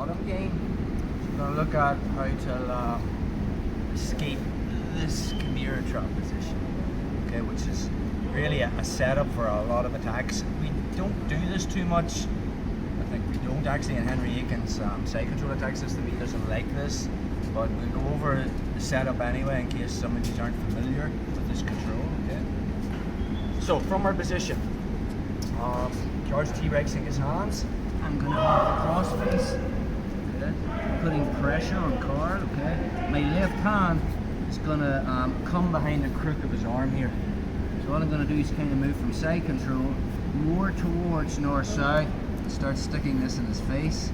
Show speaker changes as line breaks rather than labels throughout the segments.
bottom game. So we're going to look at how to escape this Kimura Trap position, okay, which is really a setup for a lot of attacks. We don't do this too much. I think we don't actually in Henry Aiken's side control attack system. He doesn't like this, but we'll go over the setup anyway in case some of you aren't familiar with this control. Okay. So from our position, George T-Rexing his hands. I'm going to have the cross face, okay, putting pressure on Carl. Okay, my left hand is going to come behind the crook of his arm here. So what I'm going to do is kind of move from side control more towards north-south, start sticking this in his face.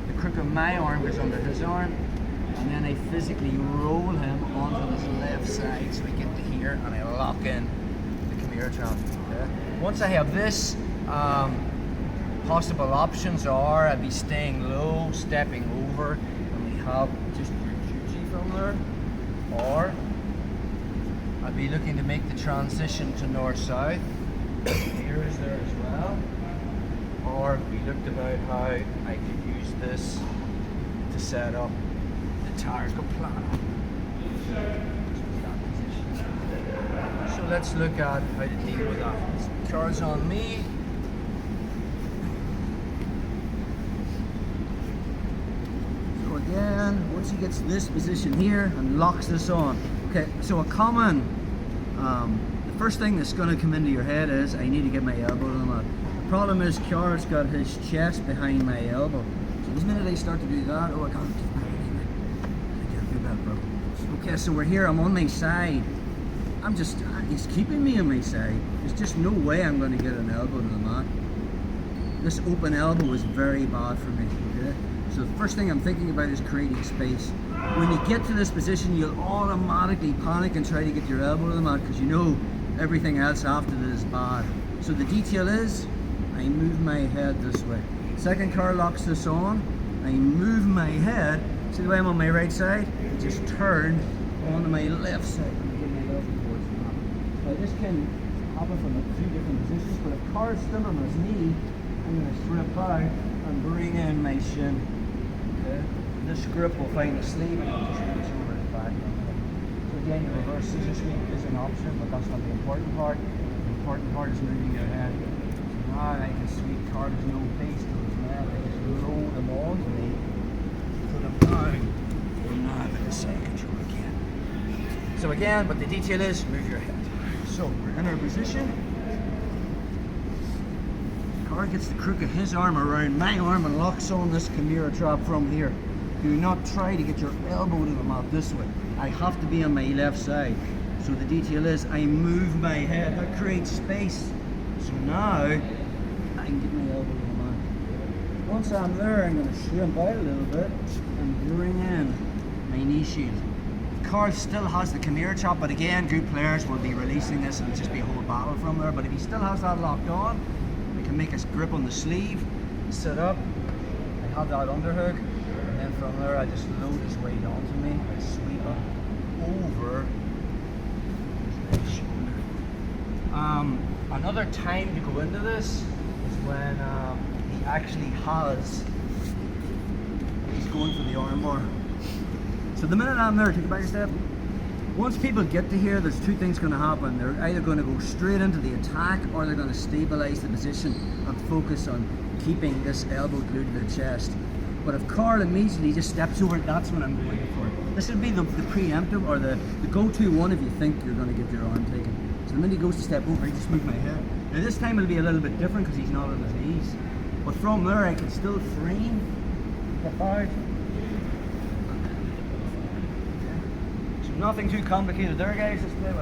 The crook of my arm goes under his arm, and then I physically roll him onto his left side so we get to here, and I lock in the Kimura Trap. Okay? Once I have this, possible options are I'd be staying low, stepping over, and we have just your Juji from there, or I'd be looking to make the transition to north-south. Here is there as well. Or we looked about how I could use this to set up the target plan. So let's look at how to deal with that. Cards on me. So again, once he gets this position here and locks this on. Okay, so a common, the first thing that's going to come into your head is I need to get my elbow to the mat. The problem is Kjar's got his chest behind my elbow. So the minute I start to do that, oh I can't do that, bro. Okay, so we're here, I'm on my side. He's keeping me on my side. There's just no way I'm going to get an elbow to the mat. This open elbow is very bad for me, okay? So the first thing I'm thinking about is creating space. When you get to this position, you'll automatically panic and try to get your elbow to the mat because you know everything else after this is bad. So the detail is, I move my head this way. Second car locks this on, I move my head, see the way I'm on my right side? Just turn onto my left side and get my elbow towards the mat. Now this can happen from a few different positions, but if Car's still on his knee, I'm going to strip out and bring in my shin. Okay? This grip will find the sleeve and it'll just reach over the back. So again, your reverse scissor sweep is an option, but that's not the important part. The important part is moving your head. So now I can sweep Car, there's no face to his neck. I just roll them onto me, put them down, and now I'm in the side control again. So again, but the detail is move your head. So we're in our position. Car gets the crook of his arm around my arm and locks on this Kimura Trap from here. Do not try to get your elbow to the mat this way. I have to be on my left side. So the detail is I move my head, that creates space. So now I can get my elbow to the mat. Once I'm there, I'm going to shrimp out a little bit and bring in my knee shield. Carl still has the Kimura Trap, but again, good players will be releasing this and it'll just be a whole battle from there. But if he still has that locked on, we can make a grip on the sleeve, sit up, I have that underhook, and then from there I just load his weight onto me, I sweep it over his right shoulder. Another time to go into this is when he actually he's going for the arm bar. So the minute I'm there, take a back step. Once people get to here, there's two things going to happen. They're either going to go straight into the attack or they're going to stabilize the position and focus on keeping this elbow glued to their chest. But if Carl immediately just steps over it, that's when I'm going for it. This would be the preemptive or the go-to one if you think you're going to get your arm taken. So the minute he goes to step over, I just move my head. Now this time it'll be a little bit different because he's not on his knees. But from there I can still frame, step out. So nothing too complicated there, guys. Just play with